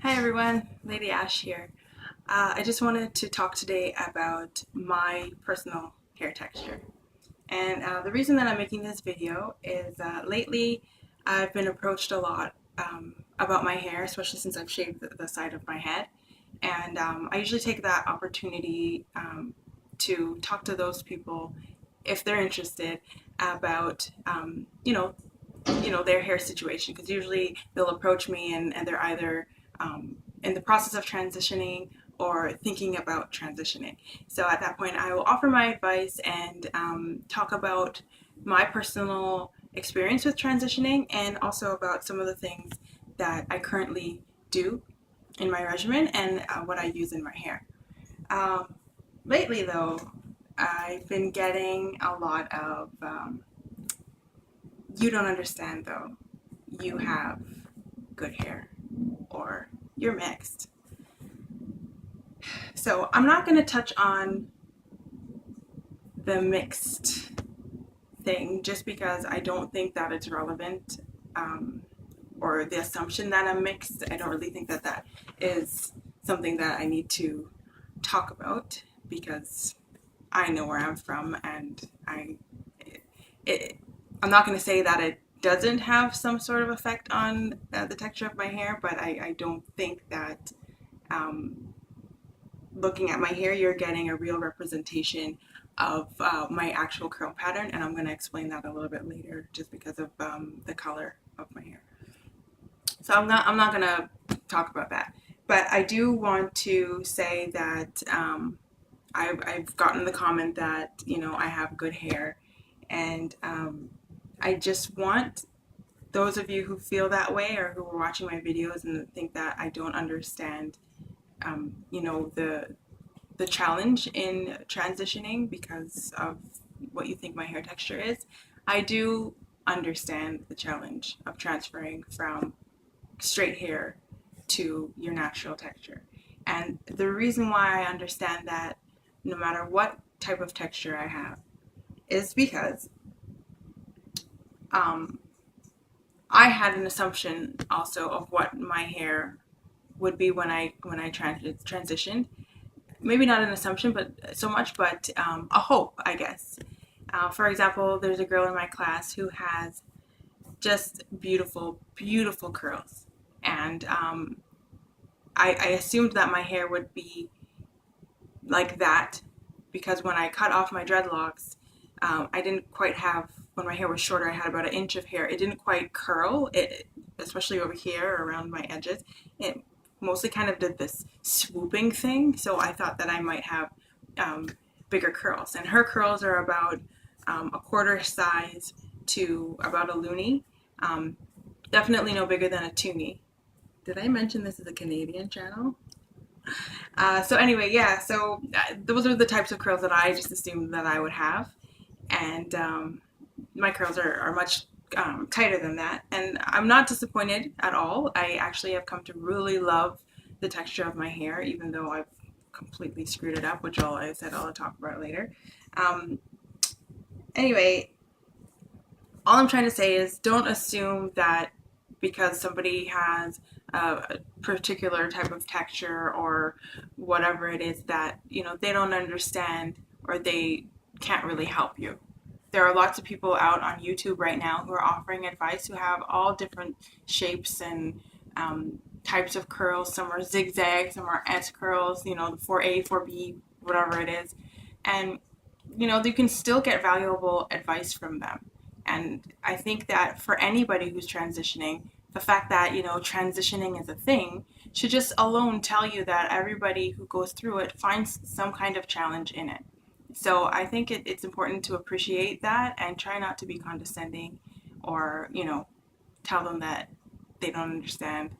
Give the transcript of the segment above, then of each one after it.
Hi everyone, Lady Ash here. I just wanted to talk today about my personal hair texture. And the reason that I'm making this video is lately I've been approached a lot about my hair, especially since I've shaved the side of my head. And I usually take that opportunity to talk to those people if they're interested about, their hair situation, because usually they'll approach me and they're either in the process of transitioning or thinking about transitioning. So at that point, I will offer my advice and talk about my personal experience with transitioning and also about some of the things that I currently do in my regimen and what I use in my hair. Um, Lately, though, I've been getting a lot of you don't understand, though. You have good hair, or you're mixed. So I'm not going to touch on the mixed thing just because I don't think that it's relevant, or the assumption that I'm mixed. I don't really think that that is something that I need to talk about because I know where I'm from, and it, I'm not going to say that it doesn't have some sort of effect on the texture of my hair, but I don't think that um, looking at my hair, you're getting a real representation of my actual curl pattern, and I'm going to explain that a little bit later, just because of the color of my hair. So I'm not going to talk about that, but I do want to say that I've gotten the comment that I have good hair, and I just want those of you who feel that way or who are watching my videos and think that I don't understand, the challenge in transitioning because of what you think my hair texture is. I do understand the challenge of transferring from straight hair to your natural texture. And the reason why I understand that no matter what type of texture I have is because um, I had an assumption also of what my hair would be when I transitioned. Maybe not an assumption, but so much, but a hope, I guess. For example, there's a girl in my class who has just beautiful, beautiful curls, and I assumed that my hair would be like that because when I cut off my dreadlocks, I didn't quite have, when my hair was shorter, I had about an inch of hair. It didn't quite curl, especially over here around my edges. It mostly kind of did this swooping thing. So I thought that I might have um, bigger curls. And her curls are about a quarter size to about a loonie. Um, Definitely no bigger than a toonie. Did I mention this is a Canadian channel? So anyway, yeah. So those are the types of curls that I just assumed that I would have, and my curls are much tighter than that. And I'm not disappointed at all. I actually have come to really love the texture of my hair, even though I've completely screwed it up, which I said I'll talk about later. Um, anyway, all I'm trying to say is don't assume that because somebody has a particular type of texture or whatever it is that they don't understand or they can't really help you. There are lots of people out on YouTube right now who are offering advice who have all different shapes and types of curls. Some are zigzag, some are S curls, the 4A, 4B, whatever it is. And you can still get valuable advice from them. And I think that for anybody who's transitioning, the fact that, transitioning is a thing should just alone tell you that everybody who goes through it finds some kind of challenge in it. So I think it's important to appreciate that and try not to be condescending or, tell them that they don't understand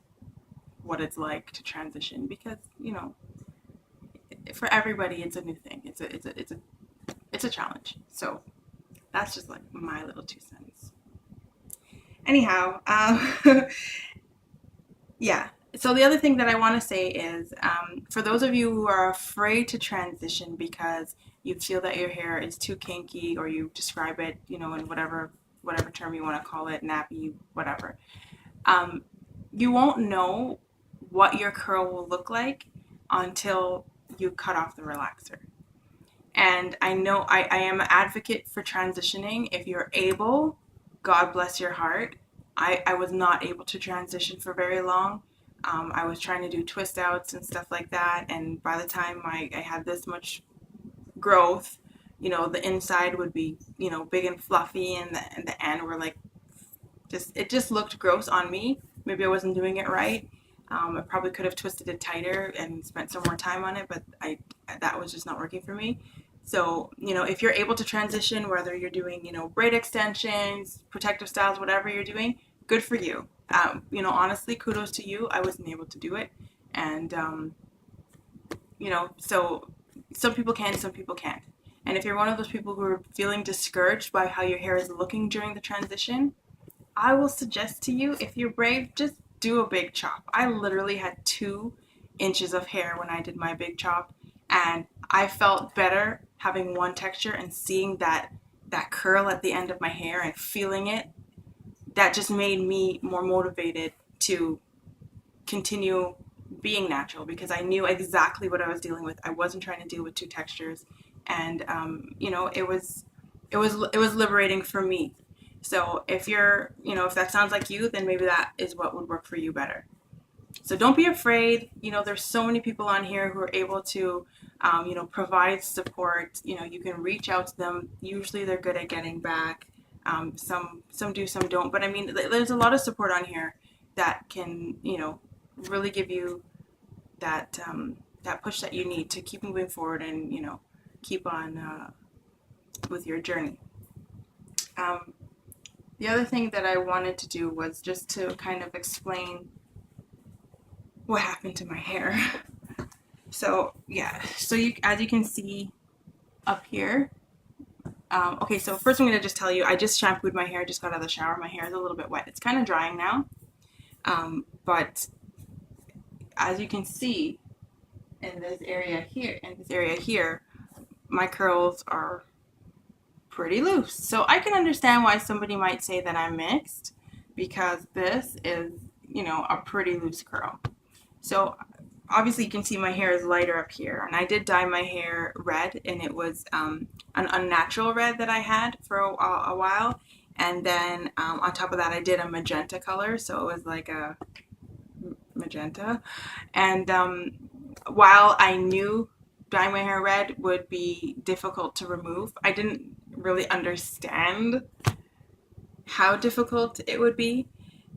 what it's like to transition because, for everybody it's a new thing. It's a challenge. So that's just like my little 2 cents. Anyhow, yeah. So the other thing that I want to say is, for those of you who are afraid to transition because you feel that your hair is too kinky, or you describe it, in whatever term you want to call it, nappy, whatever, um, you won't know what your curl will look like until you cut off the relaxer. And I know I am an advocate for transitioning. If you're able, God bless your heart. I was not able to transition for very long. I was trying to do twist outs and stuff like that. And by the time I had this much growth, the inside would be, big and fluffy, and the end were like, it just looked gross on me. Maybe I wasn't doing it right. I probably could have twisted it tighter and spent some more time on it, but that was just not working for me. So, if you're able to transition, whether you're doing, braid extensions, protective styles, whatever you're doing, good for you. Honestly, kudos to you. I wasn't able to do it. And, so some people can, some people can't. And if you're one of those people who are feeling discouraged by how your hair is looking during the transition, I will suggest to you, if you're brave, just do a big chop. I literally had 2 inches of hair when I did my big chop, and I felt better having one texture and seeing that curl at the end of my hair and feeling it. That just made me more motivated to continue being natural, because I knew exactly what I was dealing with. I wasn't trying to deal with 2 textures, and it was liberating for me. So if if that sounds like you, then maybe that is what would work for you better. So don't be afraid. There's so many people on here who are able to, provide support. You can reach out to them. Usually they're good at getting back. Some do, some don't. But I mean, there's a lot of support on here that can, really give you that push that you need to keep moving forward and, keep on with your journey. The other thing that I wanted to do was just to kind of explain what happened to my hair. So yeah, so as you can see up here. Okay, so first I'm going to just tell you, I just shampooed my hair, just got out of the shower. My hair is a little bit wet. It's kind of drying now. But as you can see in this area here, my curls are pretty loose. So I can understand why somebody might say that I'm mixed, because this is, a pretty loose curl. So obviously you can see my hair is lighter up here, and I did dye my hair red, and it was an unnatural red that I had for a while. And then on top of that, I did a magenta color, so it was like a magenta. And while I knew dyeing my hair red would be difficult to remove, I didn't really understand how difficult it would be.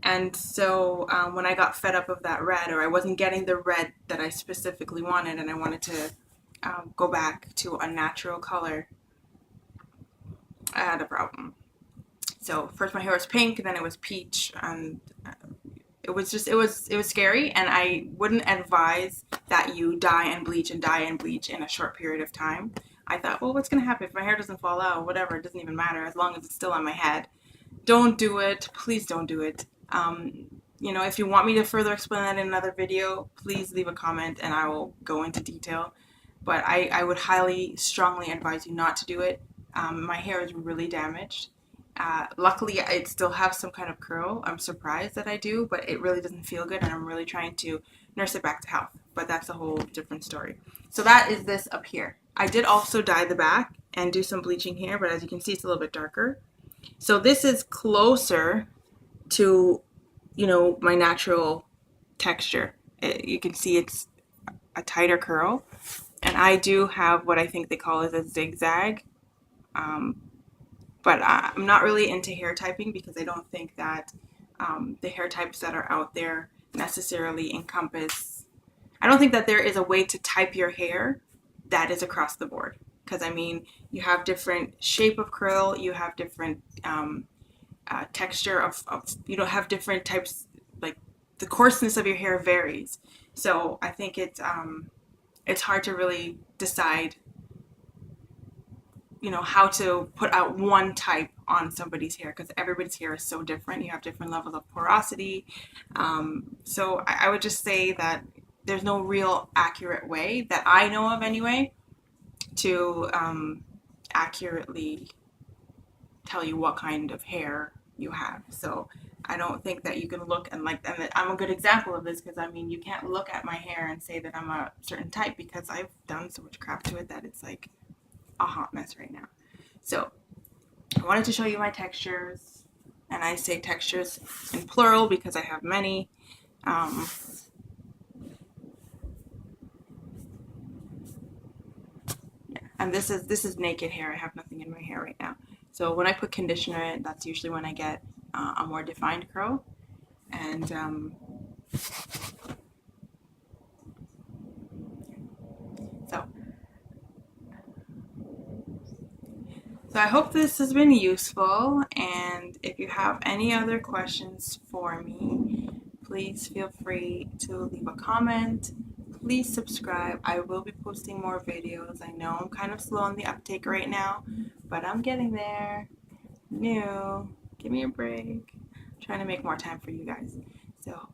And so when I got fed up of that red, or I wasn't getting the red that I specifically wanted, and I wanted to go back to a natural color, I had a problem. So first my hair was pink, then it was peach, and it was scary. And I wouldn't advise that you dye and bleach in a short period of time. I thought, well, what's gonna happen if my hair doesn't fall out? Whatever, it doesn't even matter as long as it's still on my head. Don't do it. Please don't do it. If you want me to further explain that in another video, please leave a comment and I will go into detail. But I would highly, strongly advise you not to do it. My hair is really damaged. Luckily, I still have some kind of curl. I'm surprised that I do, but it really doesn't feel good, and I'm really trying to nurse it back to health. But that's a whole different story. So that is this up here. I did also dye the back and do some bleaching here, but as you can see, it's a little bit darker. So this is closer to, my natural texture. You can see it's a tighter curl. And I do have what I think they call is a zigzag. But I'm not really into hair typing, because I don't think that the hair types that are out there necessarily encompass. I don't think that there is a way to type your hair that is across the board. Because I mean, you have different shape of curl, you have different texture of have different types, like the coarseness of your hair varies. So I think it's hard to really decide, how to put out one type on somebody's hair, because everybody's hair is so different. You have different levels of porosity. So I would just say that there's no real accurate way that I know of anyway to accurately tell you what kind of hair you have. So I don't think that you can look and I'm a good example of this, because I mean, you can't look at my hair and say that I'm a certain type, because I've done so much crap to it that it's like a hot mess right now. So I wanted to show you my textures, and I say textures in plural because I have many. And this is naked hair. I have nothing in my hair right now. So when I put conditioner in, that's usually when I get a more defined curl. And so I hope this has been useful. And if you have any other questions for me, please feel free to leave a comment. Please subscribe. I will be posting more videos. I know I'm kind of slow on the uptake right now, but I'm getting there. New. Give me a break. I'm trying to make more time for you guys. So,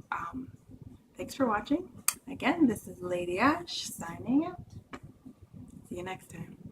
thanks for watching. Again, this is Lady Ash signing out. See you next time.